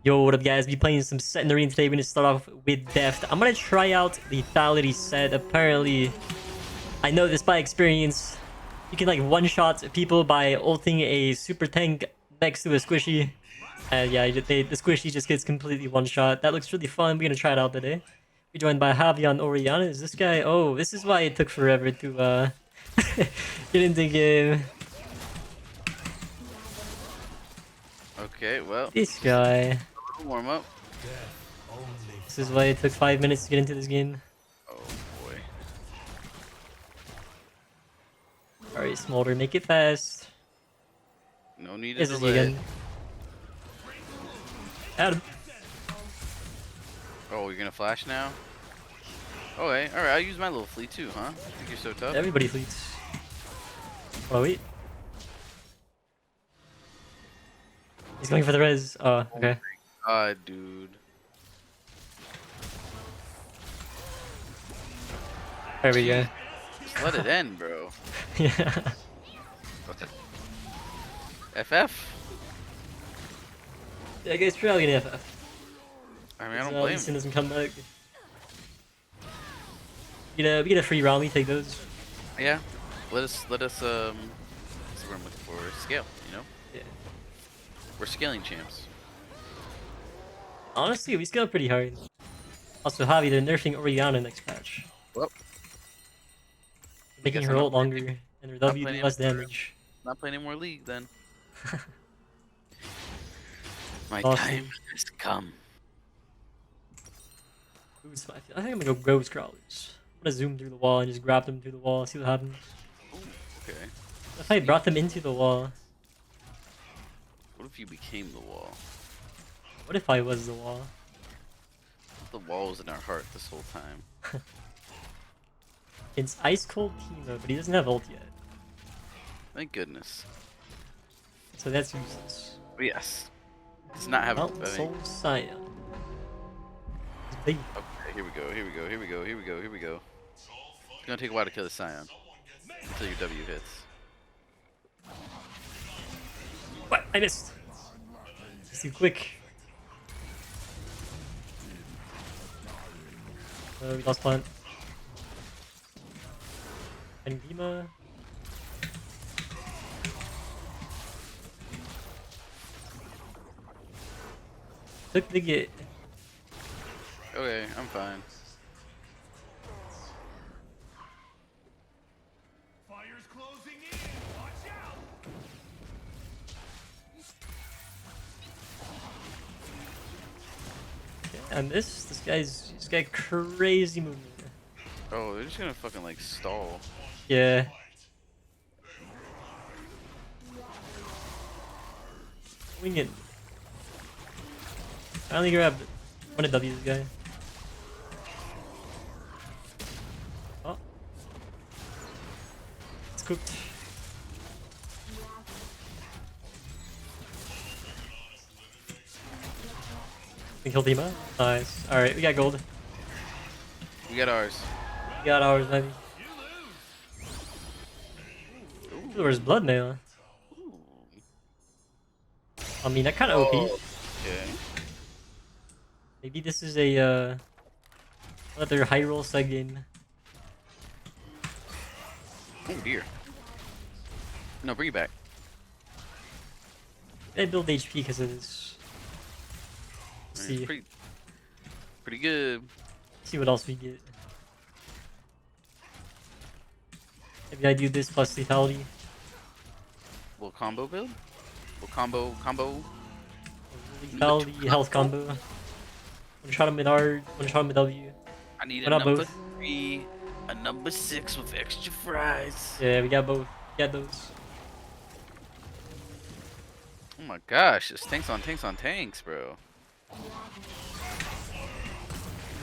Yo, what up guys? Be playing some Set in the Arena today. We're gonna start off with Deft. I'm gonna try out Lethality Sett. Apparently, I know this by experience. You can like one-shot people by ulting a super tank next to a squishy. And yeah, the squishy just gets completely one-shot. That looks really fun. We're gonna try it out today. We're joined by Javion Oriana. Is this guy? Oh, this is why it took forever to get into the game. Okay, well, This guy. warm up. This is why it took 5 minutes to get into this game. Oh boy. Alright, Smolder, make it fast. No need to This is delay. again. Adam. Oh, you're gonna flash now? Okay, alright, I'll use my little fleet too, huh? Think you're so tough? Everybody fleets. Oh, wait. He's going for the res. Oh, okay. Dude. There we go. Just let it end, bro. Yeah. FF? Yeah, guys, probably gonna FF. I mean, I don't Lee blame Sin him. doesn't come back. We get a free round, we take those. Yeah. What's the word I'm looking for? Scale, you know? Yeah. We're scaling champs. Honestly, we scale pretty hard. Also, Javi, they're nerfing Oriana next patch. Well, Making guess her I'm ult not longer, playing- and her not W do playing less anymore. damage. not playing any more League then. My Awesome. time has come. Who's I think I'm gonna go Ghost Crawlers. I'm gonna zoom through the wall and just grab them through the wall, see what happens. Ooh, okay. If I brought them into the wall, What if you became the wall? what if I was the wall? The wall was in our heart this whole time. It's Ice Cold Timo, but he doesn't have ult yet. Thank goodness. So that's useless. But yes. Does not have Mountain I mean, Soul Scion. It's big. okay, here we go, here we go, here we go, here we go, here we go. It's gonna take a while to kill the Scion. Until your W hits. What? I missed. It's too quick. We lost plant. And Dima. Took the gate. Okay, I'm fine. Fire's closing in. Watch out. And this guy crazy movement. Oh, they're just gonna fucking like stall. Yeah. Wing it. I only grabbed one of W's guy. Oh. It's cooked. We killed Dima. Nice. Alright, we got gold. We got ours. We got ours, maybe. Ooh, where's blood mail? Ooh. I mean, that kind of OP. Okay. Maybe this is a another high roll seg game. Oh dear. No, bring it back. I build HP because of this. I mean, See, it's pretty good. see what else we get. Maybe I do this plus lethality. Little combo build? Little combo. Lethality health combo. One shot him with R, one shot him with W. I need Why a not number both? 3, a number 6 with extra fries. Yeah, we got both. We got those. Oh my gosh, it's tanks on tanks, bro.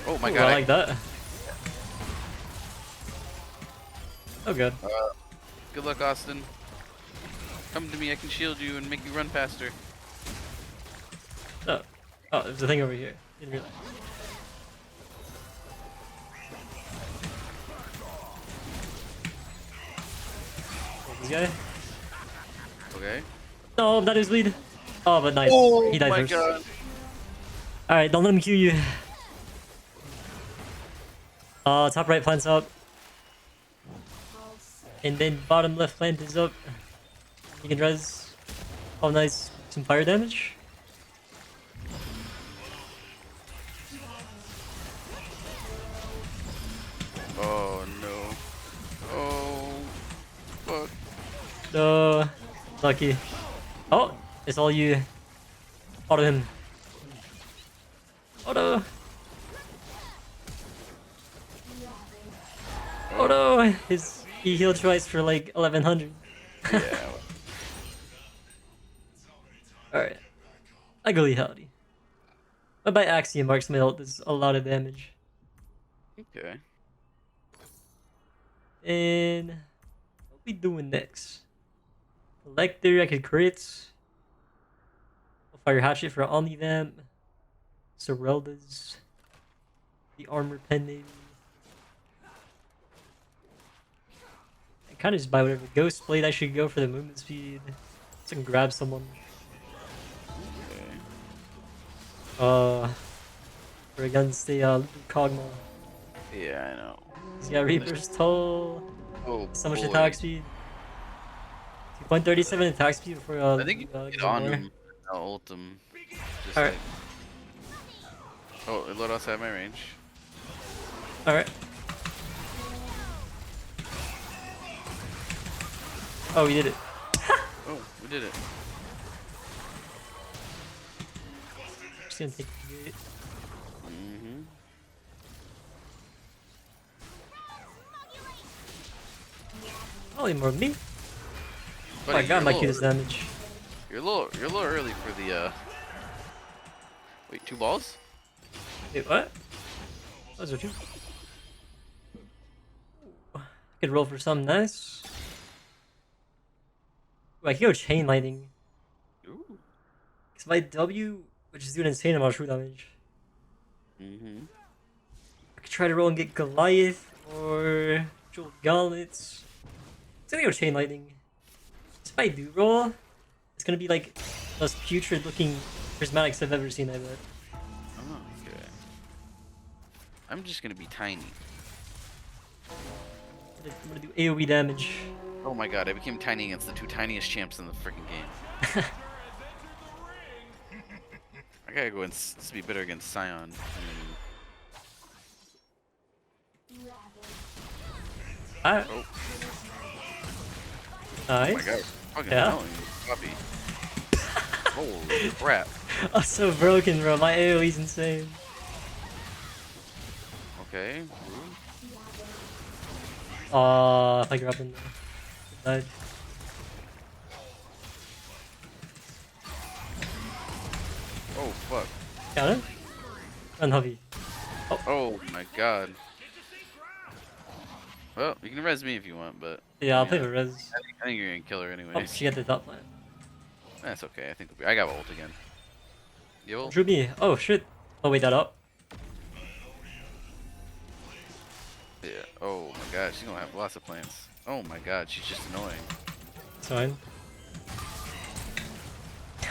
Oh my Ooh, god. I like that. Oh god. Good luck, Austin. Come to me, I can shield you and make you run faster. Oh, oh, there's a thing over here. Didn't realize. This guy? Okay. No, that is lead. Oh, but nice. Oh He died my first. god. Alright, don't let him Q you. Top right plant's up. And then bottom left plant is up. You can res. Oh, nice. Some fire damage. Oh no. Oh fuck. No. Lucky. Oh, it's all you. Auto him. Auto. Oh no. He healed twice for like 1100. Yeah. Alright. I go Lethality. But by Axiom marks my ult does a lot of damage. Okay. And what we doing next? Collector, I could crit. Fire Hatchet for Omnivamp. Sorelda's. The Armor Pen maybe. I kind of just buy whatever. Ghost Blade, I should go for the movement speed. So I can grab someone. Okay. For against the Kog'Maw. Yeah, I know. He's got Reaper's Toll. Oh, So much boy. attack speed. 2.37 attack speed for I think you can get on more. him. I'll ult him. Just Alright. like... Oh, it let outside my range. Alright. Oh, we did it. Oh, we did it. Just gonna take the gate. Mm-hmm. Holy more me. Oh my Buddy, god, you're my a Q does little- damage. You're a little early for the Wait, 2 balls? Wait, what? Those are two. Ooh, I could roll for something nice. Ooh, I could go chain lightning. Ooh. Because my W, which is doing insane amount of true damage. Mm-hmm. I could try to roll and get Goliath or Jewel Gauntlets. It's gonna go chain lightning. If I do roll, it's gonna be like the most putrid looking prismatics I've ever seen, I bet. Oh, okay. I'm just gonna be tiny. I'm gonna do AoE damage. Oh my god, I became tiny against the 2 tiniest champs in the freaking game. I gotta go and be better against Scion. Alright. Oh. Nice. Oh my god, fucking Yeah. hell, you puppy. Holy crap. I'm so broken, bro. My AoE's insane. Okay. Ooh. If I grab him, died. Oh fuck. Got it? Unheavy. Oh my god. Well, you can res me if you want, but Yeah, I'll play Yeah. for res. I think you're gonna kill her Oh, anyways. she got the top plant. That's okay. I think I got ult again. You ult? Drew me. Oh shit. Oh wait, that up. Yeah. Oh my god, she's gonna have lots of plants. Oh my god, she's just annoying. It's fine.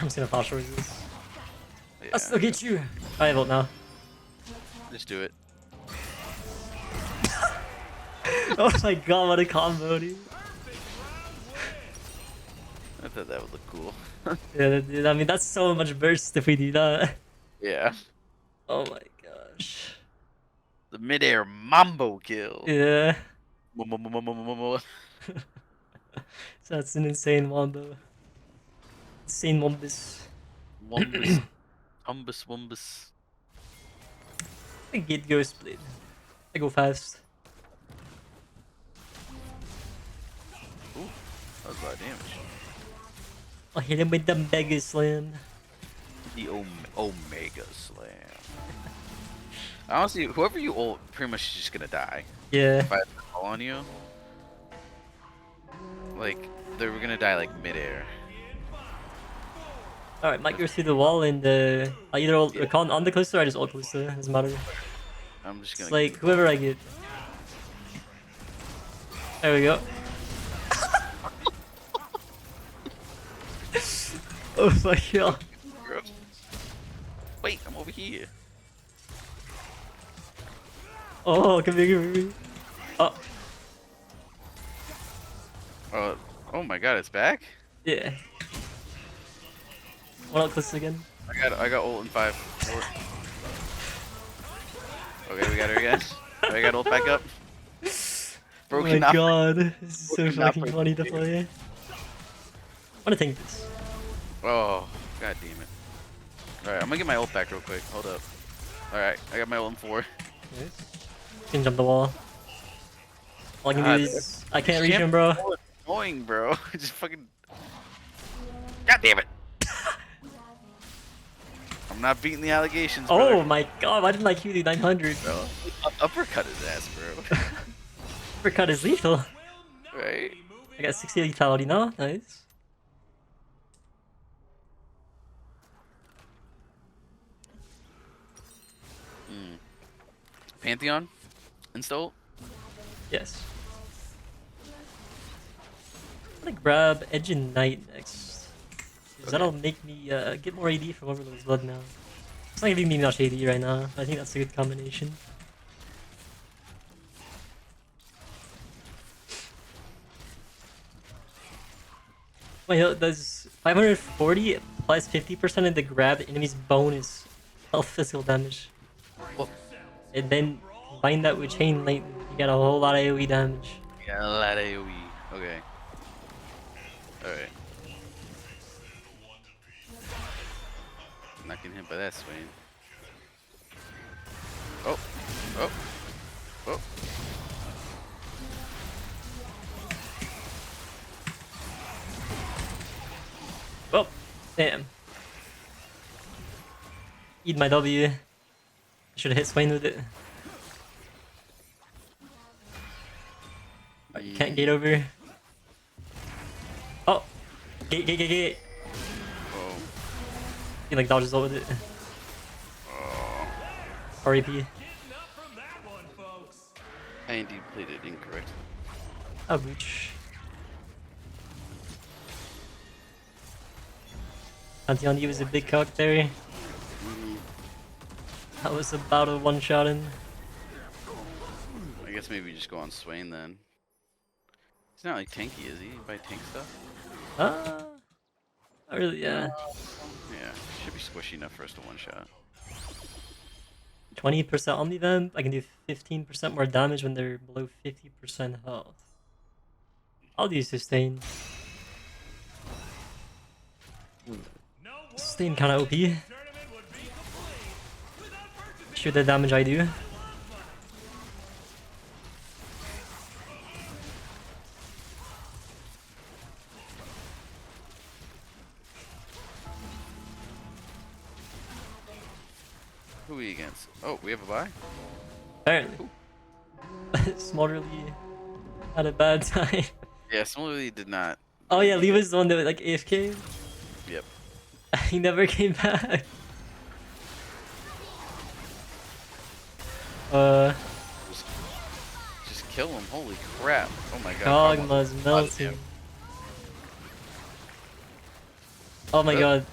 I'm just gonna flash short this. Yeah, I'll still get you. I have ult now. Just do it. Oh my god, what a combo, dude. I thought that would look cool. Yeah, dude, I mean, that's so much burst if we do that. Yeah. Oh my gosh. The midair mambo kill. Yeah. Mo- So that's an insane wombo. Insane wombus. Wumbus. Humbus wumbus. I get Ghost Blade. I go fast. Ooh, that was a lot of damage. I'll hit him with the Mega Slam. The Omega Slam. Honestly, whoever you ult, pretty much is just gonna die. Yeah. If I have to call on you, like, they were gonna die like midair. Alright, might go through the wall and I either ult on the Callisto or I just ult Callisto. Doesn't matter. I'm just It's gonna. like whoever I get. There we go. Oh my god. Wait, I'm over here. Oh, come here, come here. Oh, Oh my god, it's back? yeah. What else clicks again? I got ult in 5, 4. Okay, we got her again. I got ult back up. Oh Broken my up. god, this is so Broken fucking opera. funny to play. I wanna take this. Oh, god damn it. Alright, I'm gonna get my ult back real quick. Hold up. Alright, I got my ult in 4. Nice. Can jump the wall. All I can do God, is I can't reach him, bro. Oh, it's annoying, bro. Just fucking. God damn it. I'm not beating the allegations, Oh brother. my god, why didn't I Q the 900? Bro. Uppercut his ass, bro. Uppercut is lethal. Right? I got 60 lethality now. Nice. Pantheon? Install? Yes. I'm gonna grab Edge and Knight next. 'Cause that'll make me get more AD from Overlord's Blood now. It's not giving me much AD right now. I think that's a good combination. Wait, does 540 plus 50% of the grab enemy's bonus health physical damage? Well, And then combine that with chain lightning, you get a whole lot of AoE damage. yeah, a lot of AoE. Okay. Alright. Not getting hit by that Swain. Oh. Oh. Oh. Oh, damn. Eat my W. I should have hit Swain with it. You can't gate over. Oh! Gate, gate, gate, gate! Oh. He like dodges all with it. RAP. Getting up from that one, folks. I indeed played it incorrect. Oh, booch. Pantheon was a big cock there. That was about a one-shot in. I guess maybe just go on Swain then. He's not like tanky, is he? Buy tank stuff? Not really, yeah. Yeah, should be squishy enough for us to one-shot. 20% Omni Vamp. I can do 15% more damage when they're below 50% health. I'll do Sustain. No Sustain kinda OP. tournament would be complete without purchasing Shoot the damage I do. Who are we against? Oh, we have a buy? Apparently. Smolderly had a bad time. Yeah, Smolderly did not. Oh yeah, Lee was the one that like AFK. Yep. He never came back. Just kill him. Holy crap. Oh my god. Dogma's melting. Oh my god.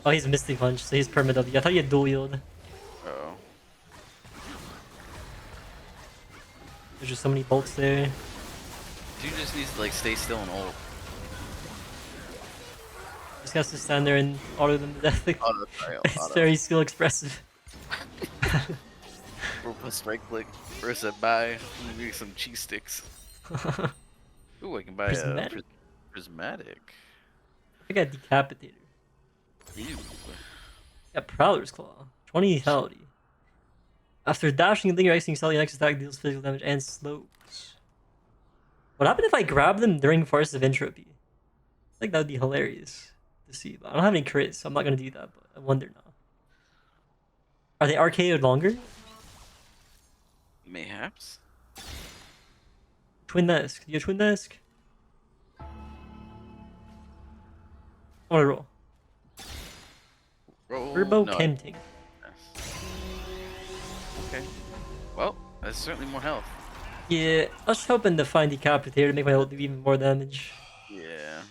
Oh, he's Mystic Punch, so he's perma W. I thought he had dual wield. Uh-oh. There's just so many bolts there. Dude just needs to like stay still and ult. Just has to stand there and auto them to death. Auto trial. It's very skill expressive. Robust right click. First a buy. Maybe some cheese sticks. Ooh, I can buy Prismatic? a prismatic. I got Decapitator. Ew. Got Prowler's Claw. 20 lethality. After dashing and linger Xing, Sally next attack deals physical damage and slows. What happened if I grab them during Force of Entropy? I think that would be hilarious to see. But I don't have any crits, so I'm not gonna do that, but I wonder now. Are they RKO'd longer? Mayhaps. Twin Desk. You got Twin Desk? I wanna roll. Roll. Turbo No, Kenting. yes. Okay. Well, that's certainly more health. Yeah, I was hoping to find Decapitator to make my ult do even more damage. Yeah.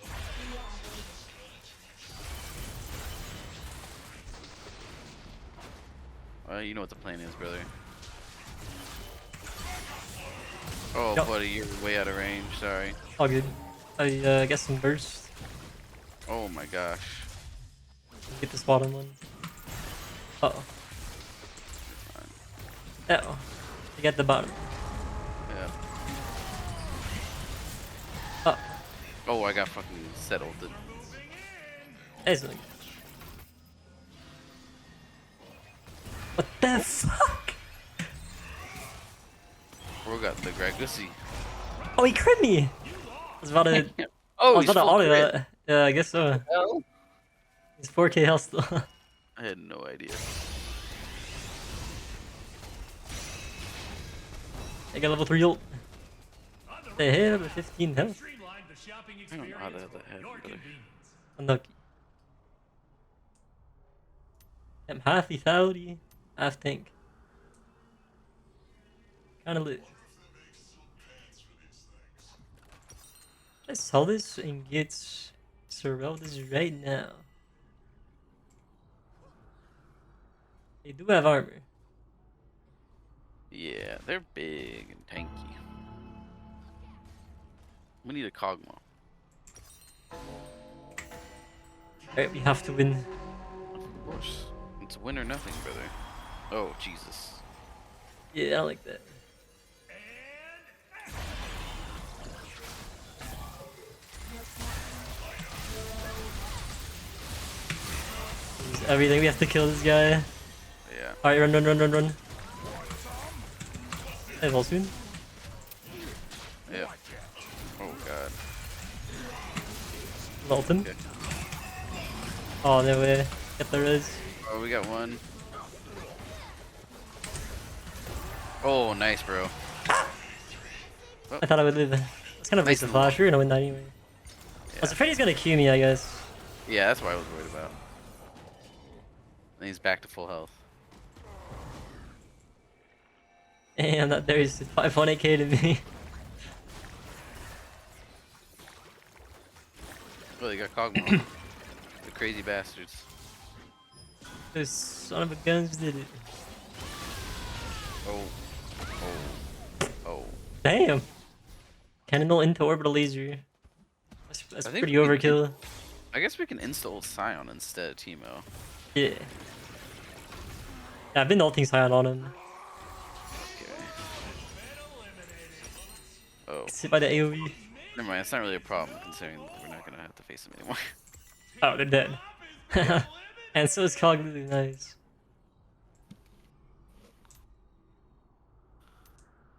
You know what the plan is, brother. Oh, Yup. buddy, you're way out of range. Sorry. All good. I get some burst. Oh my gosh. Get this bottom one. Uh oh. Uh oh. You get the bottom. Yeah. Oh. Oh, I got fucking settled. Excellent. What the fuck? Bro got the Gragusi. Oh, he crit me! I was about to. I Oh, was he's about to full auto crit. that. Yeah, I guess so. Hell? He's 4k health still. I had no idea. I got level 3 ult. The hit with 15 health. Streamline the shopping I don't know how experience to have that for happen, your brother. convenience. Unlucky. I'm half lethality, half tank. Kinda lit. Let's sell this and get Ezreal this right now. They do have armor. Yeah, they're big and tanky. We need a Kog'Maw. Alright, we have to win. Of course. It's win or nothing, brother. Oh, Jesus. Yeah, I like that. This is everything, we have to kill this guy. Yeah. Alright, run, run, run, run, run. Hey, Volspoon. Yeah. Oh, God. Ult him. Okay. Oh, no way. Get the res. Oh, we got one. Oh, nice, bro. I thought I would live. It's kind of Nice waste of little- flash. We're gonna win that anyway. I was Yeah. afraid he's gonna Q me, I guess. Yeah, that's what I was worried about. And he's back to full health. Damn, that there is 5.8k to me. Oh, they got Kog'Maw. The crazy bastards. Those son of a guns did it. Oh. Oh. Oh. Damn. Cannonball into orbital laser. That's I think pretty we can- overkill. I guess we can install Scion instead of Teemo. Yeah. Yeah, I've been ulting Scion on him. Okay. Oh. Gets hit by the AoE. Never mind, it's not really a problem considering we're not gonna have to face him anymore. Oh, they're dead. And so is Cognitive, nice.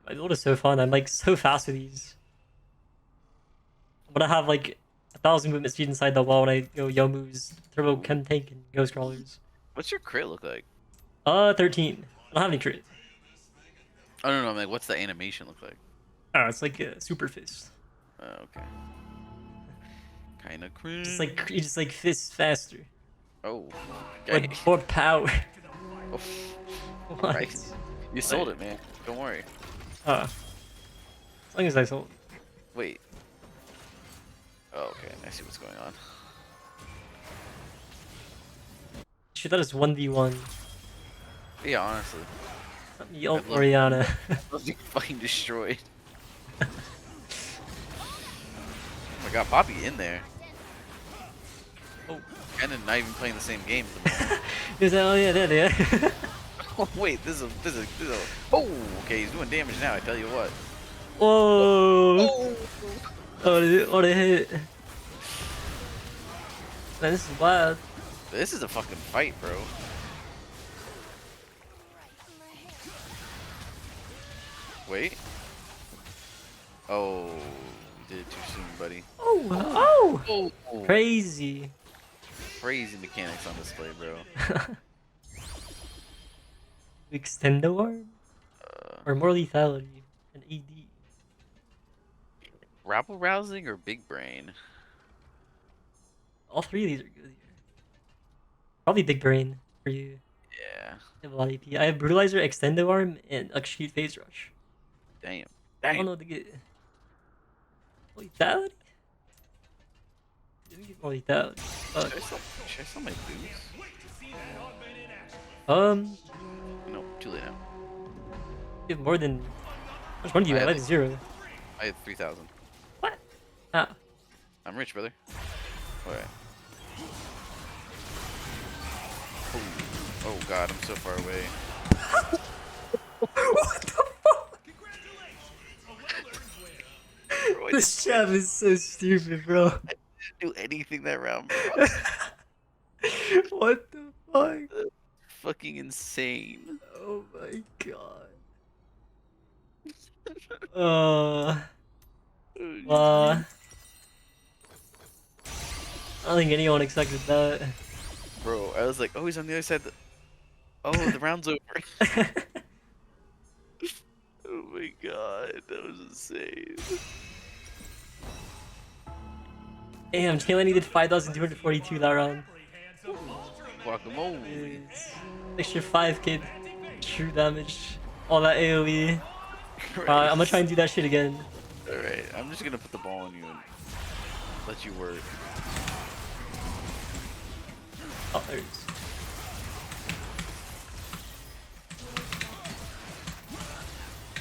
My build is so fun, I'm like so fast with these. I'm gonna have like 1,000 movement speed inside the wall when I go Yo moves, Turbo Chem Tank, and Ghost Crawlers. What's your crit look like? 13. I don't have any crit. I don't know, I'm like, what's the animation look like? Oh, it's like a super fist. Oh, okay. Kinda cringe. Just like you just like fist faster. Oh. With Okay. more power. Oh. What? Right. You sold it, man. Don't worry. As long as I sold. Wait. Oh, okay. I see what's going on. Shoot, that is 1v1. Yeah, honestly. Let me ult love- Oriana. Those get fucking destroyed. Oh my god, Poppy in there. Oh. And then not even playing the same game at the moment. Is that, oh yeah, there. Oh wait, this is oh, okay, he's doing damage now, I tell you what. Whoa! Oh, What a hit. Man, this is wild. this is a fucking fight, bro. Wait. Oh, you did it too soon, buddy. Oh! Oh, Crazy. crazy mechanics on display, bro. Extendo arm? Or more lethality? An AD? Rabble rousing or big brain? All three of these are good here. Probably big brain for you. Yeah. I have a lot of AP. I have Brutalizer, Extendo Arm, and Execute Phase Rush. Damn. I don't know what to get. Lethality? Didn't get more lethality. Should I sell my boots? Um, Too late now. You have more than... How much money do you I have? I have have 0. I had 3,000. What? Ah. I'm rich, brother. Alright. Oh god, I'm so far away. What the fuck? Bro, I This chat is so stupid, bro. didn't do anything that round, bro. What the fuck? That's fucking insane. Oh my god. Uh, Oh, uh, I don't think anyone expected that. bro, I was like, oh, he's on the other side. Oh, the round's over. Oh my god, that was insane. Damn, Chainlightning did 5,242 that round. Guacamole. It's extra 5k true damage. All that AoE. I'm gonna try and do that shit again. Alright, I'm just gonna put the ball on you and let you work. Oh, there it is.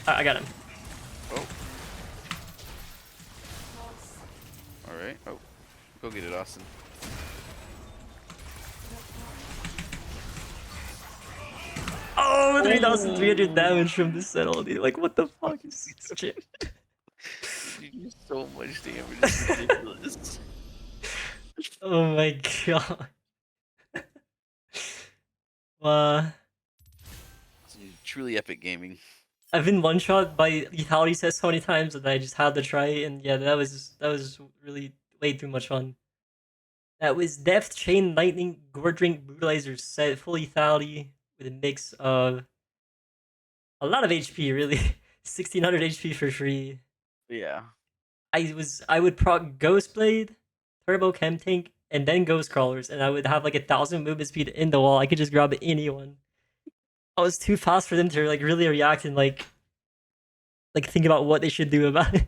I got him. Oh. Alright. Oh. Go get it, Austin. Oh, 3,300 damage from this set all day. Like, what the fuck is this shit? You do so much damage. It's ridiculous. Oh my god. Uh, It's truly epic gaming. I've been one shot by Lethality Sett so many times that I just had to try it, and yeah, that was really way too much fun. That was Deft, Chain, Lightning, Gordrink, Brutalizer Set, full lethality with a mix of a lot of HP, really. 1,600 HP for free. Yeah. I would proc Ghostblade, Turbo Chem Tank, and then Ghost Crawlers, and I would have like 1,000 movement speed in the wall. I could just grab anyone. I was too fast for them to like really react and like think about what they should do about it.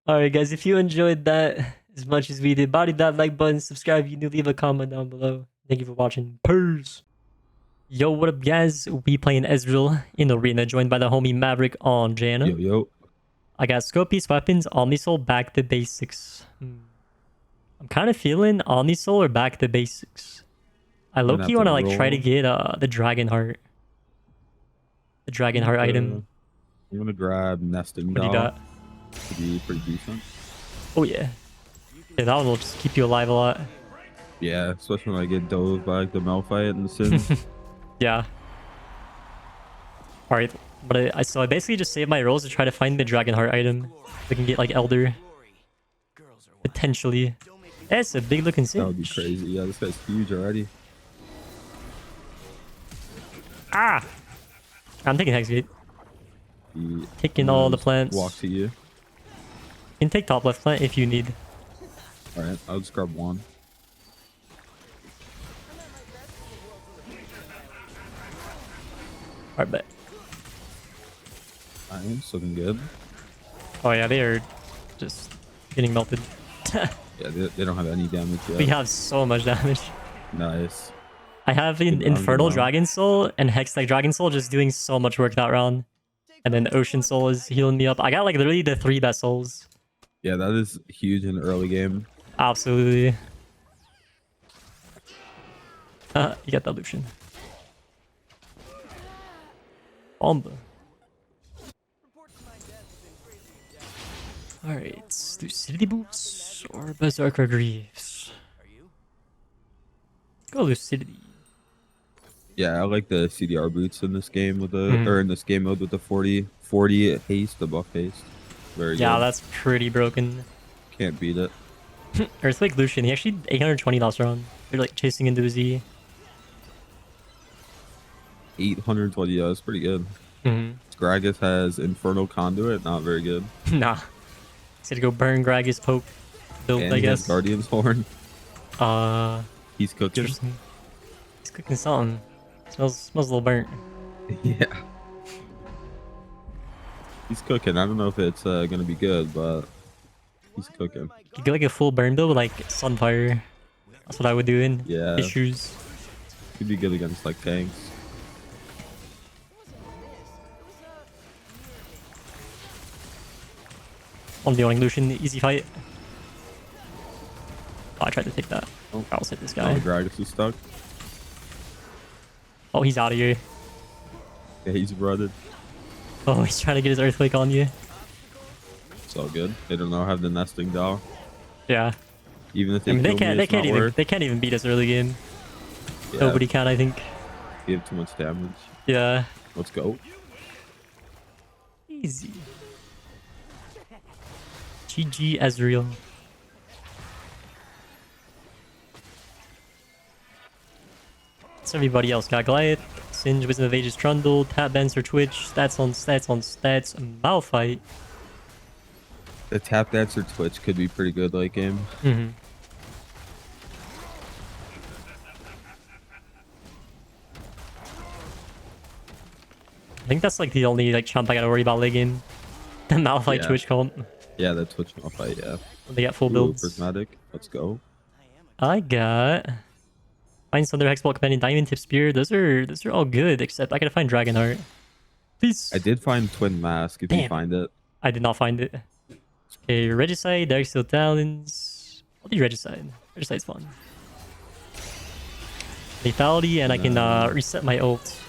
Alright guys, if you enjoyed that as much as we did, body that like button, subscribe if you new, leave a comment down below. Thank you for watching. Peace. Yo, what up guys? We playing Ezreal in Arena, joined by the homie Maverick on Janna. Yo. I got Scopies, weapons, Omnisoul, back to basics. I'm kind of feeling Omnisoul or back to basics. I low-key want to like try to get the Dragon Heart. The Dragon Heart item. I'm gonna grab Nesting What do you Doll. got? To be pretty decent. Oh yeah. Yeah, that one will just keep you alive a lot. Yeah, especially when I get dove by like the Malphite and the Sin. Yeah. Alright, but I basically just saved my rolls to try to find the Dragon Heart item. We can get like Elder. Potentially. That's a big looking That would be cinch. crazy. Yeah, this guy's huge already. Ah! I'm taking Hexgate. He Taking all the just plants. Walk to you. You can take top left plant if you need. Alright, I'll just grab one. Alright, bet. Nice, looking good. Oh yeah, they are just getting melted. Yeah, they don't have any damage yet. We have so much damage. Nice. I have an Good round, Infernal good round. Dragon Soul and Hextech Dragon Soul just doing so much work that round. And then Ocean Soul is healing me up. I got like literally the 3 best souls. Yeah, that is huge in the early game. Absolutely. You got that Lucian. Bomba. Alright, Lucidity Boots or Berserker Greaves? Go Lucidity. Yeah, I like the CDR boots in this game with the or in this game mode with the 40 haste, the buff haste. Very Yeah, good. that's pretty broken. Can't beat it. Earthquake Lucian, he actually 820 last round. They're like chasing into a Z. 820, yeah, that's pretty good. Mm-hmm. Gragas has Infernal Conduit, not very good. Nah. He's gonna go burn Gragas Poke build, And I he has guess. Guardian's Horn. He's cooking. Interesting. He's cooking something. Smells a little burnt. Yeah. He's cooking. I don't know if it's gonna be good, but he's cooking. You could get like a full burn build with like Sunfire. That's what I would do in Yeah. issues. Could be good against like tanks. On the owning Lucian, easy fight. Oh, I tried to take that. Oh. I'll hit this Oh, guy. the Gragas is stuck. Oh, he's out of here. Yeah, he's brooded. Oh, he's trying to get his earthquake on you. It's all good. They don't know have the nesting doll. Yeah. Even if I they mean, kill me, it's not worth. they can't even beat us early game. Yeah, Nobody can, I think. we have too much damage. Yeah. Let's go. Easy. GG Ezreal. So everybody else got Goliath, Singe, Wisdom of Ages, Trundle, Tap Dancer, Twitch, stats on stats, Malphite. The tap dancer Twitch could be pretty good late game. Mm-hmm. I think that's like the only like champ I gotta worry about late game. The Malphite Yeah. Twitch comp. Yeah, that Twitch will fight. Yeah. When they get full Ooh, builds. prismatic. Let's go. I got Find Thunder, Hexball, Companion, Diamond Tip, Spear. Those are all good, except I gotta find Dragonheart. Please. I did find Twin Mask. If you Damn. find it, I did not find it. Okay, Regicide, Darksteel Talons. I'll do Regicide. Regicide's fun. Lethality, and I can reset my ult.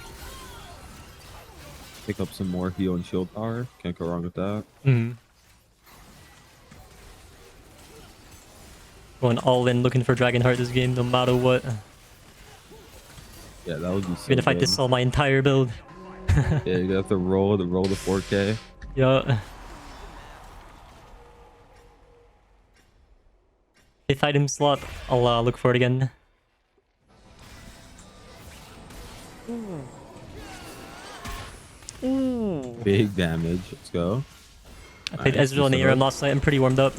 pick up some more heal and shield power. Can't go wrong with that. Mm. Going all in, looking for Dragonheart this game, no matter what. Yeah, that would be so Even if I good. distill my entire build. Yeah, you have to roll the 4K. Yeah. Fifth item slot, I'll look for it again. Big damage. Let's go. I played Nice, Ezreal and good ARM setup. last night. I'm pretty warmed up.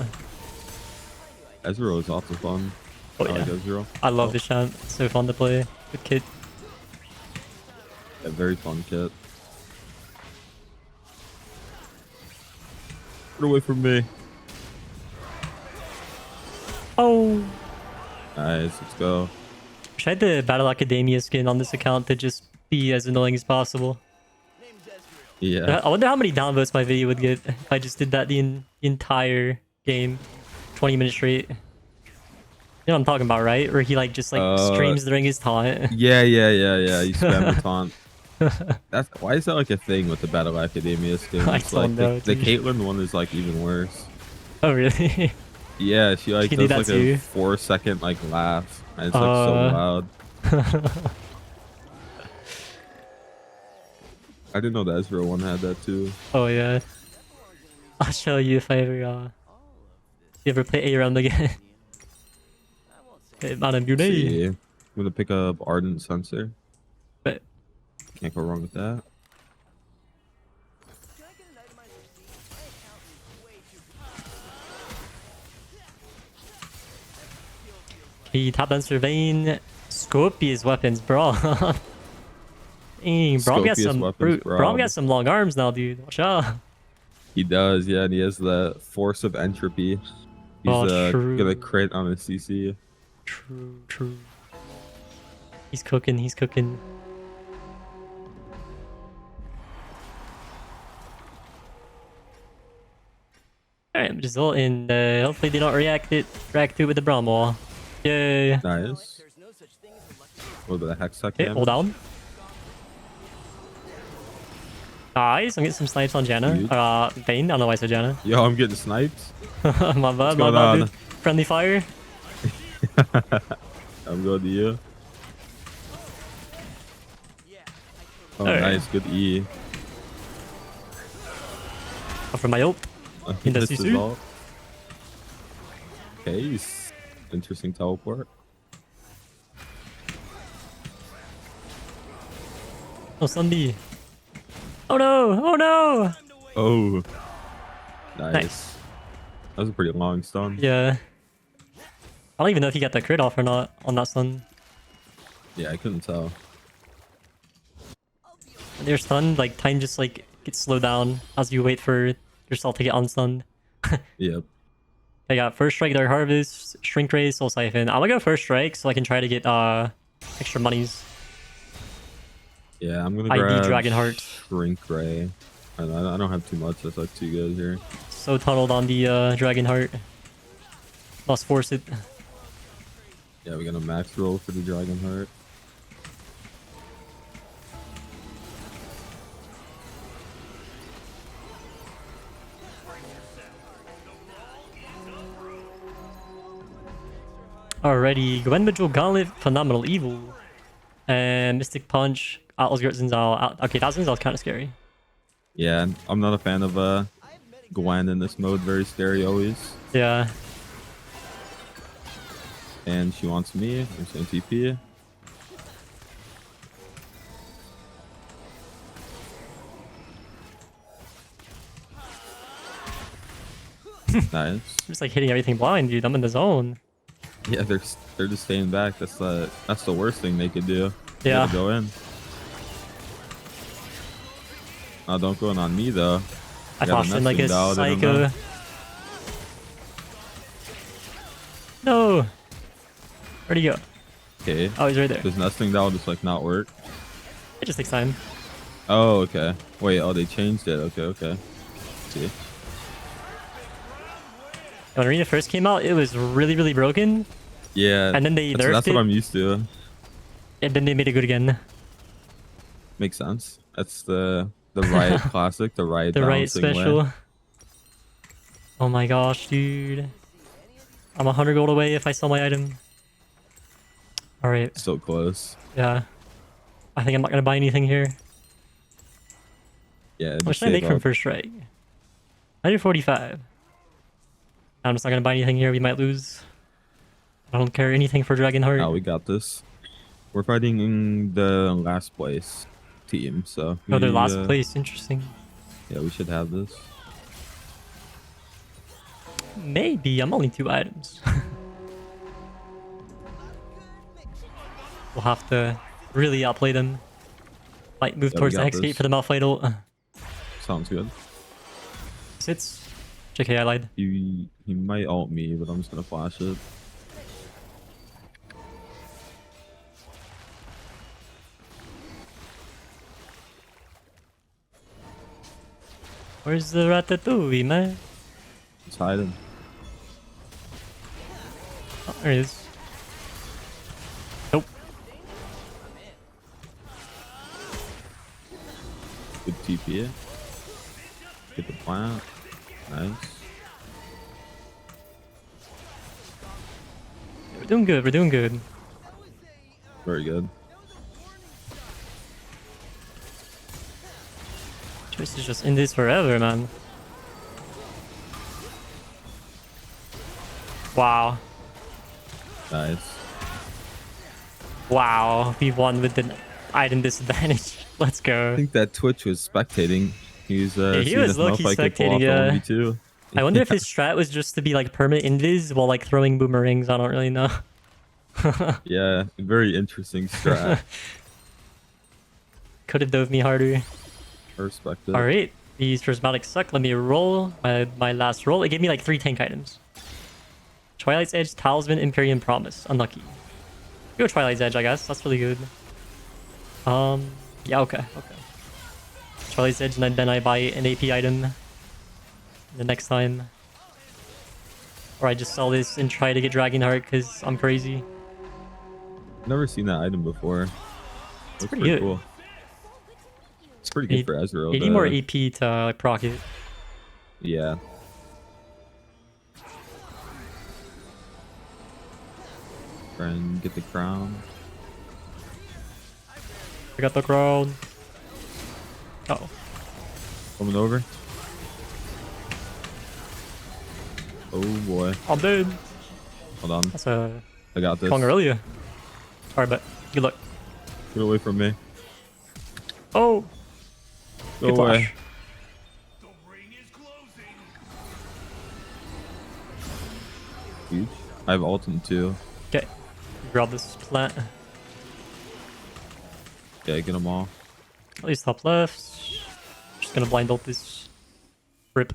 Ezreal is also fun. Oh, I yeah. like Ezreal. I love this champ. It's so fun to play. Good kid. A very fun kit. Get away from me. Oh! Nice. Let's go. Wish I had the Battle Academia skin on this account to just be as annoying as possible. Yeah. I wonder how many downvotes my video would get if I just did that the entire game. 20 minutes straight. You know what I'm talking about, right? Where he like just like streams during his taunt. Yeah. You spam the taunt. That's why is that like a thing with the Battle Academia skins? I Like don't know, the dude. Caitlyn one is like even worse. Oh really? Yeah, she like She did does that like too? a 4-second like laugh, and it's like so loud. I didn't know the Ezreal one had that too. Oh yeah. I'll show you if I ever you ever play ARM again. Madam Beauty. See, I'm gonna pick up Ardent Sensor. But Can't go wrong with that. he top dancer Vayne. Scorpius weapons, bro. Dang, Braum got Scopious some weapons, Braum got some long arms now, dude. Watch out. He does, yeah, and he has the Force of Entropy. He's Oh, true. gonna crit on a CC. True. He's cooking, he's cooking. Alright, I'm just ulting. Hopefully they don't react to it with the Braum wall. Yay. Nice. What about the Hextech? Okay, hold down. Nice, I'm getting some snipes on Janna. Huge. Vayne, I don't know why I said Janna. Yo, I'm getting sniped. my bad, going my on? bad, dude. Friendly fire. I'm going to you. Oh, Alright. nice. Good E. Up for my ult. In the Missed his CC. ult. Okay, he's interesting teleport. Oh, Sunday. Oh no! Oh no! Oh. Nice. Nice. That was a pretty long stun. Yeah. I don't even know if he got the crit off or not on that stun. Yeah, I couldn't tell. When you're stunned, like time just like gets slowed down as you wait for yourself to get unstunned. Yep. I got first strike, Dark Harvest, Shrink Ray, Soul Siphon. I'm gonna go first strike so I can try to get extra monies. Yeah, I'm gonna ID grab Dragonheart. Shrink Ray. I don't have too much. That's like too good here. so tunneled on the Dragon Heart. Must force it. Yeah, we got a max roll for the Dragon Heart. Alrighty, Gwen Vigil, Gauntlet, Phenomenal Evil, and Mystic Punch. Osgurt Zinzal. Okay, that Zinzal's kind of scary. Yeah, I'm not a fan of Gwen in this mode. Very scary always. Yeah. And she wants me. I'm saying TP. Nice. Just like hitting everything blind, dude. I'm in the zone. Yeah, they're just staying back. That's the worst thing they could do. You Yeah. gotta go in. Oh, don't go in on me though. I Got flashed in like a nesting doll, they don't know. psycho. No. Where'd he go? Okay. Oh, he's right there. Does nesting doll just like not work? It just takes time. Oh, okay. Wait. Oh, they changed it. Okay. Okay. See. When Arena first came out, it was really, really broken. Yeah. And then they nerfed that's it. what I'm used to. And then they made it good again. Makes sense. That's the Riot classic. The Riot The right balancing way. special. Oh my gosh, dude. I'm 100 gold away if I sell my item. Alright. So close. Yeah. I think I'm not going to buy anything here. Yeah. What just should I make save from up. first strike? 145. I'm just not going to buy anything here. We might lose. I don't care anything for Dragon Heart. Oh, we got this. We're fighting in the last place team, so. Oh, they're we, last place. Interesting. Yeah, we should have this. Maybe. I'm only 2 items. We'll have to really outplay them. Might move Yeah, we towards the got Hex Gate this. for the Malphite ult. Sounds good. Sits. JK, I lied. He might ult me, but I'm just gonna flash it. Where's the Ratatouille, man? Just hide him. Oh, there it is. Nope. Good TP. Get the plant. Nice. We're doing good. We're doing good. Very good. Choice is just in this forever, man. Wow. Nice. Wow. We won with the item disadvantage. Let's I go. think that Twitch was spectating. He was he seeing was if low-key Malphite could pull spectating, off the yeah. 1v2. I wonder if his strat was just to be like permanent invis while like throwing boomerangs. I don't really know. Yeah, very interesting strat. Could have dove me harder. I respect it. Alright. These prismatics suck. Let me roll my last roll. It gave me like 3 tank items. Twilight's Edge, Talisman, Imperium Promise. Unlucky. Go Twilight's Edge, I guess. That's really good. Yeah, okay. Twilight's Edge, and then I buy an AP item the next time. Or I just sell this and try to get Dragon Heart because I'm crazy. Never seen that item before. Looks pretty good. cool. It's pretty good for Ezreal. 80 more AP to like, proc it. Yeah. Try and get the crown. I got the crown. Uh-oh. Coming over. Oh boy. I'm dead. Hold on. That's a I got this. long earlier. Alright, but good luck. Get away from me. Oh! Go Good away. flash. The ring is closing. Huge. I have ultim too. Okay. Grab this plant. Yeah, get them all. At least top left. Just gonna blind ult this. Rip.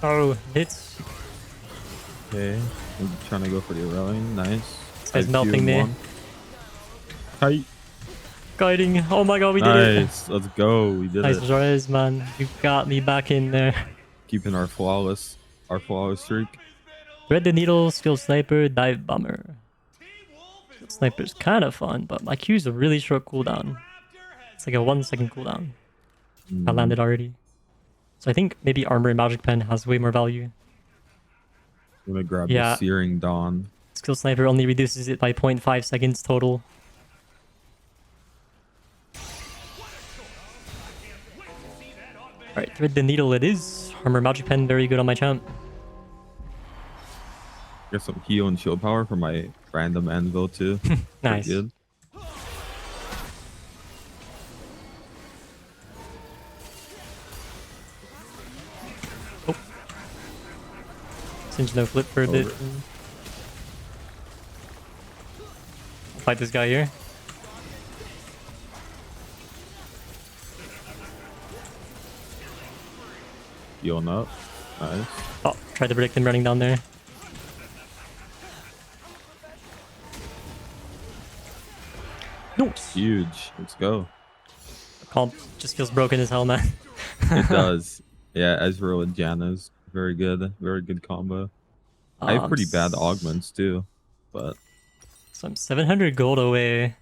Oh, hits. Okay. I'm trying to go for the Aurelion. Nice. This guy's I have two melting in me. one. Tight. Guiding. Oh my god, we did it. Nice. Let's go. We did Nice it. Rez, man. You got me back in there. Keeping our flawless streak. Thread the needle, skill sniper, dive bomber. Skill sniper's kind of fun, but my Q's a really short cooldown. It's like a 1 second cooldown. I landed already. So I think maybe armor and magic pen has way more value. I'm gonna grab Yeah. the Searing Dawn. Skill sniper only reduces it by 0.5 seconds total. Alright, thread the needle it is. Armor magic pen, very good on my champ. Get some heal and shield power for my random anvil too. Nice. Pretty good. Oh. Singe no flip for a bit. Over. I'll fight this guy here. Healing up. Nice. Oh, tried to predict him running down there. Nice. Huge. Let's go. Comp just feels broken as hell, man. It does. Yeah, Ezreal and Janna's very good. Very good combo. I have pretty bad augments too, but So I'm 700 gold away.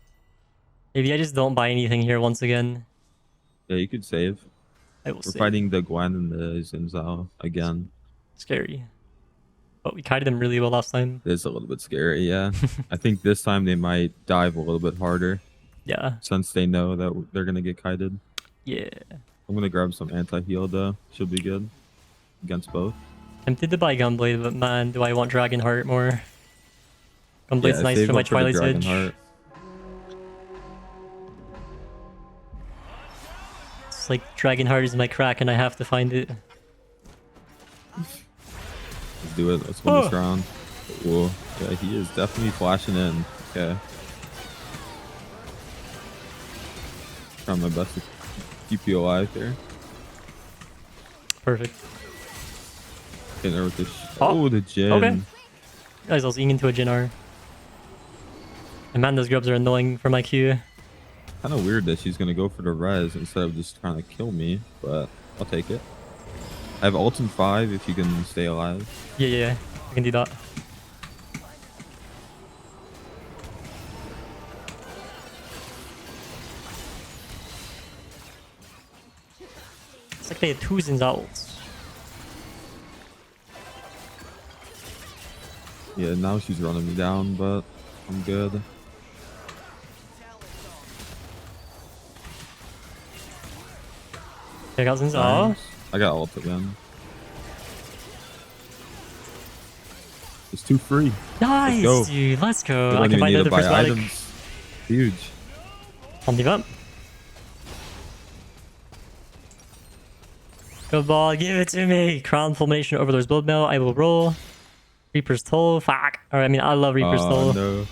Maybe I just don't buy anything here once again. yeah, you could save. I will We're say. fighting the Gwen and the Xin Zhao again. Scary. But we kited them really well last time. It is a little bit scary, yeah. I think this time they might dive a little bit harder Yeah. since they know that they're gonna get kited. Yeah. I'm gonna grab some anti-heal though. Should be good against both. Tempted to buy Gunblade, but man, do I want Dragonheart more. Gunblade's nice save for my up for the Twilight Edge. Dragonheart. It's like Dragonheart is my crack and I have to find it. Let's do it. Let's win this round. Cool. Yeah, he is definitely flashing in. Okay. Trying my best to keep you alive here. Perfect. Getting there with the Oh, the Jin. okay. Guys, I was eating into a Jinnar. And man, those grubs are annoying for my Q. Kind of weird that she's gonna go for the res instead of just trying to kill me, but I'll take it. I have ult in 5 if you can stay alive. Yeah, I can do that. It's like they had 2 Zin's ults. Yeah, now she's running me down, but I'm good. I got Zin's. Oh, Nice. I got ult again. It's too free. nice, go. dude. Let's We go. don't I can even buy need to another buy prismatic. items. Huge. I'll leave up. Good ball, give it to me. Crown Formation Overlord's Build Mill. I will roll. Reaper's Toll. Fuck. Or I mean, I love Reaper's Toll. No.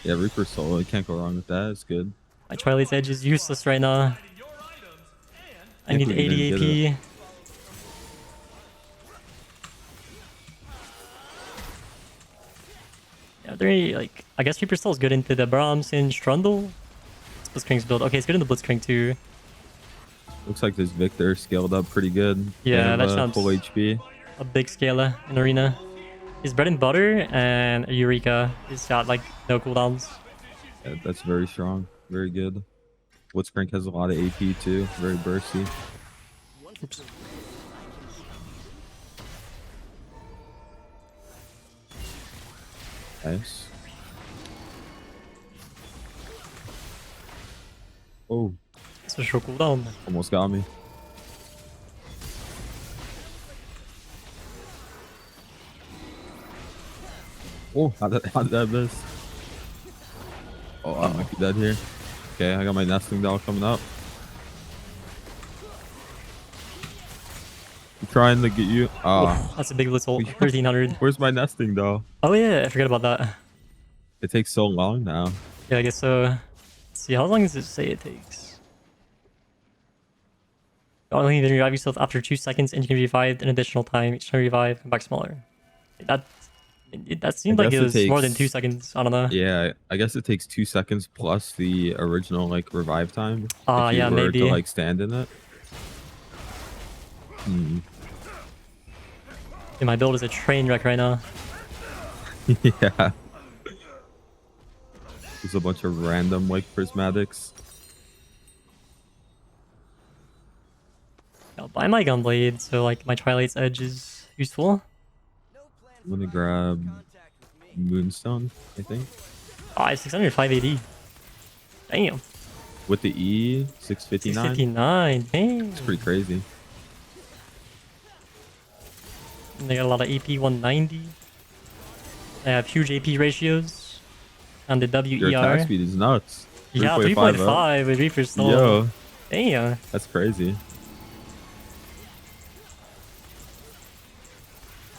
Yeah, Reaper's Soul. You can't go wrong with that. It's good. My Twilight's Edge is useless right now. I Can't need believe you 80 didn't get AP. Yeah, are there any, like, I guess Reaper's Toll is good into the Brahms and Strundle. Blitzcrank's build. Okay, it's good in the Blitzcrank too. Looks like this Victor scaled up pretty good. Yeah, They have, that sounds- full HP. A big scaler in Arena. His bread and butter and Eureka is got like no cooldowns. Yeah, that's very strong. Very good. Blitzcrank has a lot of AP too. Very bursty. Oops. Nice. Oh, It's a short cooldown. almost got me. Oh, how did that miss? Oh, I might be dead here. Okay, I got my nesting doll coming up. I'm trying to get you. Ah, That's a big blitz ult. 1300. where's my nesting doll? Oh yeah, I forgot about that. It takes so long now. Yeah, I guess so. Let's see, how long does it say it takes? You only need to revive yourself after 2 seconds and you can be revived an additional time. Each time you revive, come back smaller. That That seemed like guess it it was more than takes- 2 seconds. I don't know. Yeah, I guess it takes 2 seconds plus the original like revive time if you Yeah, were to maybe. like stand in it. Hmm. Dude, my build is a train wreck right now. Yeah. There's a bunch of random like prismatics. I'll buy my gunblade, so like my Twilight's Edge is useful. I'm gonna grab Moonstone, I think. Oh, I have 605 AD. Damn. With the E, 659. 659. Damn. It's pretty crazy. And they got a lot of AP 190. They have huge AP ratios. And the Your attack WER. speed is nuts. Yeah, 3.5 up. 3.5 with Reaper still. Yo, Damn. that's crazy.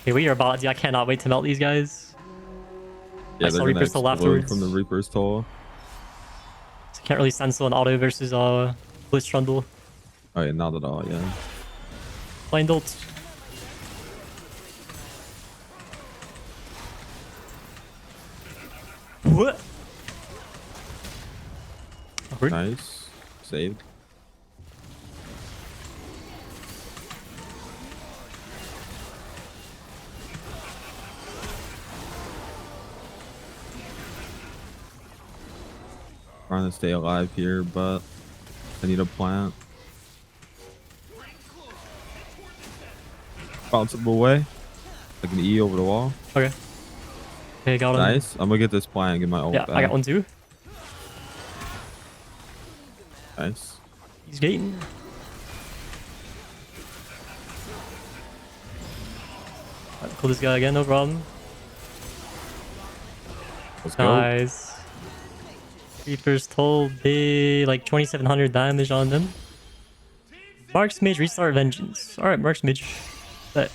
Okay, we are about to. I cannot wait to melt these guys. Yeah, I they're saw gonna Reaper's Toll explode afterwards. from the Reaper's Toll. So can't really stencil an auto versus Blitz Trundle. Oh yeah, not at all, yeah. Blind ult. What? Awkward. Nice. Saved. Trying to stay alive here, but I need a plant. Bounce him away. Like an E over the wall. Okay. Okay, got him. Nice. I'm gonna get this plant and get my ult Yeah, back. I got one too. Nice. He's gating. Alright, kill this guy again, no problem. Let's go. Nice. Reaper's Toll did like 2700 damage on them. Mark's Mage restart Vengeance. Alright, Mark's Mage. But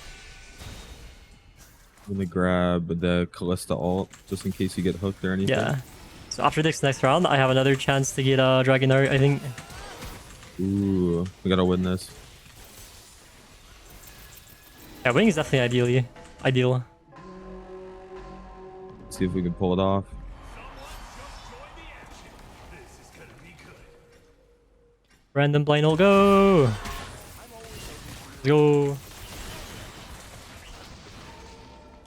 I'm gonna grab the Callista ult just in case you get hooked or anything. yeah. So after this next round, I have another chance to get Dragon Art, I think. Ooh, we gotta win this. Yeah, winning is definitely ideal. See if we can pull it off. Random blind ult, go! Let's go.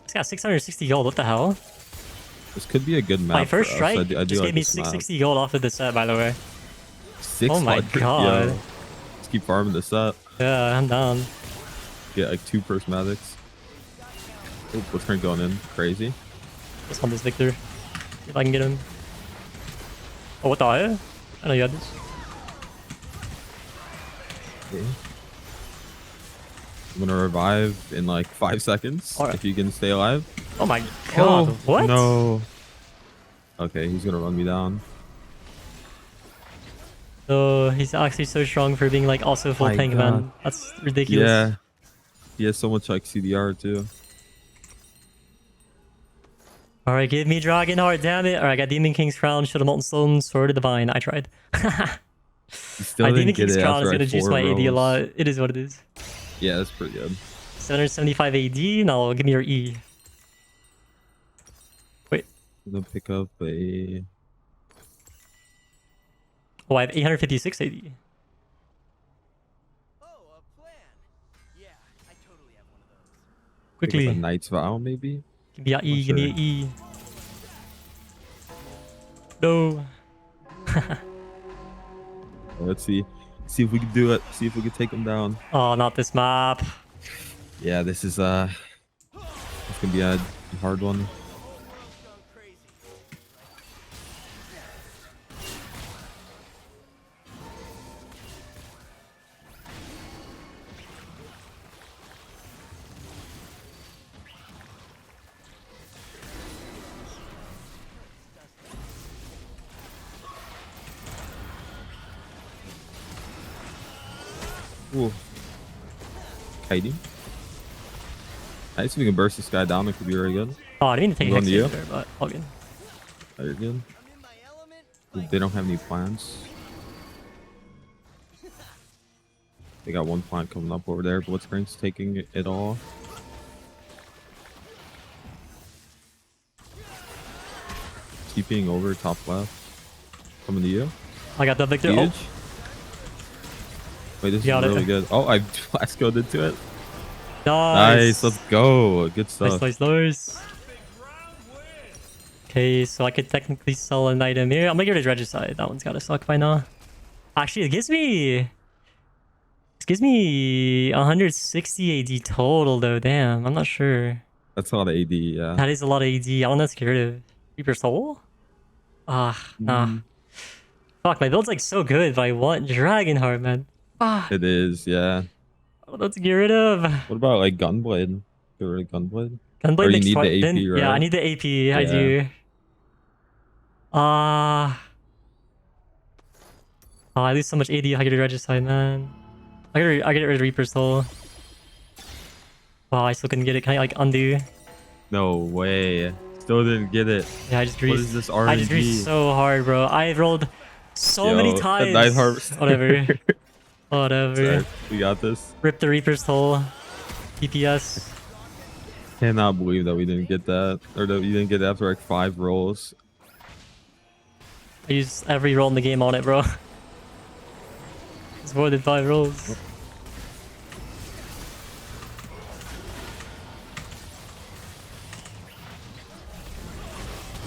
It's got 660 gold, what the hell? This could be a good map. My first for us. strike I do just like gave me this map. 660 gold off of the set, by the way. 600. Oh my god. Yo. Let's keep farming this up. Yeah, I'm down. Get like 2 prismatics. Oh, Blitzcrank going in. Crazy. Let's hunt this Victor. See if I can get him. Oh, what the hell? I know you had this. Okay. I'm gonna revive in like 5 seconds Alright. if you can stay alive. Oh my god, what? No. Okay, he's gonna run me down. Oh, he's actually so strong for being like also full My tank, God. man. That's ridiculous. Yeah. He has so much like CDR too. Alright, give me Dragon Heart, damn it. Alright, I got Demon King's Crown, Shield of Molten Stone, Sword of Divine. I tried. He still Demon didn't get King's it Crown is after gonna I juice 4 my AD a rolls. lot. It is what it is. Yeah, that's pretty good. 775 AD, now give me your E. Wait. I'm gonna pick up a. Oh, I have 856 AD. Oh, a plan. Yeah, I totally have one of those. Pick up Quickly. a Knight's Vow, maybe. Give me a E, Oh, give me sure. a E. No. Let's see. See if we can do it. See if we can take him down. Oh, not this map. Yeah, this is it's gonna be a hard one. Gone crazy. Ooh. Kiting. Nice, if we can burst this guy down, it could be very good. Oh, I didn't mean to take a Going hex to you? there, but all good. Very good. I'm in my element. They don't have any plants. They got one plant coming up over there. Blitzcrank's taking it all. TPing over top left. Coming to you. I got the victor. Siege. Oh, Wait, this is got it. really good. Oh, I flash coded into it. nice. Nice. Let's go. Good stuff. Nice. Okay, so I could technically sell an item here. I'm gonna get rid of Regicide. That one's gotta suck by now. Actually, it gives me 160 AD total though. Damn, I'm not sure. That's a lot of AD. Yeah. That is a lot of AD. I don't know if to get rid of Reaper Soul. Nah. Mm, Fuck, my build's like so good, but I want Dragonheart, man. it is. Yeah. I don't know what to get rid of. What about like Gunblade? Get rid of Gunblade. Gunblade Or you makes need twice. the AP, right? Yeah, I need the AP. I Yeah. do. I lose so much AD if I get a Regicide, man. I get rid of Reaper's Soul. Wow, I still couldn't get it. Can I like undo? No way. Still didn't get it. Yeah, I just What greased. is this I just greased RNG? so hard, bro. I rolled so many Yo, times. Night Harvest. Whatever. Whatever. Sorry, we got this. Rip the Reaper's Soul. DPS. Cannot believe that we didn't get that, or that we didn't get it after like 5 rolls. I used every roll in the game on it, bro. It's more than 5 rolls.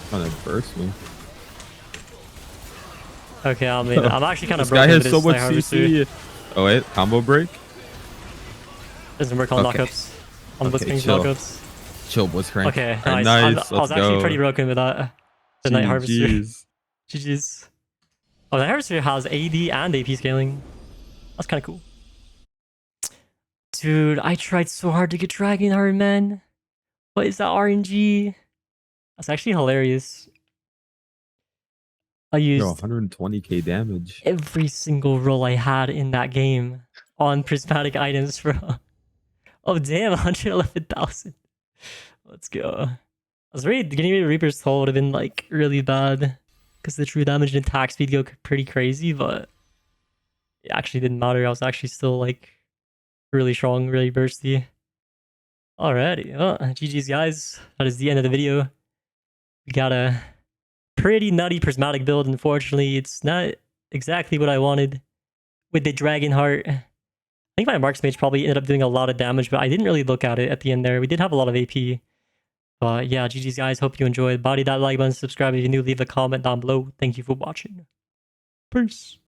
Trying to burst me. Okay, I mean, I'm actually kind of This guy broken has with so much Night Harvester. CC. Oh wait, combo break. Doesn't work on Okay. knockups. On Okay, Blitzkrieg's chill. knockups. Chill, Blitzcrank. Okay, Alright, nice. nice. I was Let's actually go. pretty broken with that. The Night Harvester. GG's. GG's. Oh, the Harvester has AD and AP scaling. That's kind of cool. Dude, I tried so hard to get Dragonheart, man. What is that RNG? That's actually hilarious. I used Yo, 120k damage. every single roll I had in that game on prismatic items, bro. Oh, damn, 111,000. Let's go. I was worried getting rid of Reaper's Soul would have been like really bad because the true damage and attack speed go pretty crazy, but it actually didn't matter. I was actually still like really strong, really bursty. Alrighty, well, GG's guys. That is the end of the video. We got a pretty nutty prismatic build. Unfortunately, it's not exactly what I wanted with the Dragonheart. I think my Marks Mage probably ended up doing a lot of damage, but I didn't really look at it at the end there. We did have a lot of AP. But yeah, GG's guys. Hope you enjoyed. Body that like button, subscribe if you're new, leave a comment down below. Thank you for watching. Peace.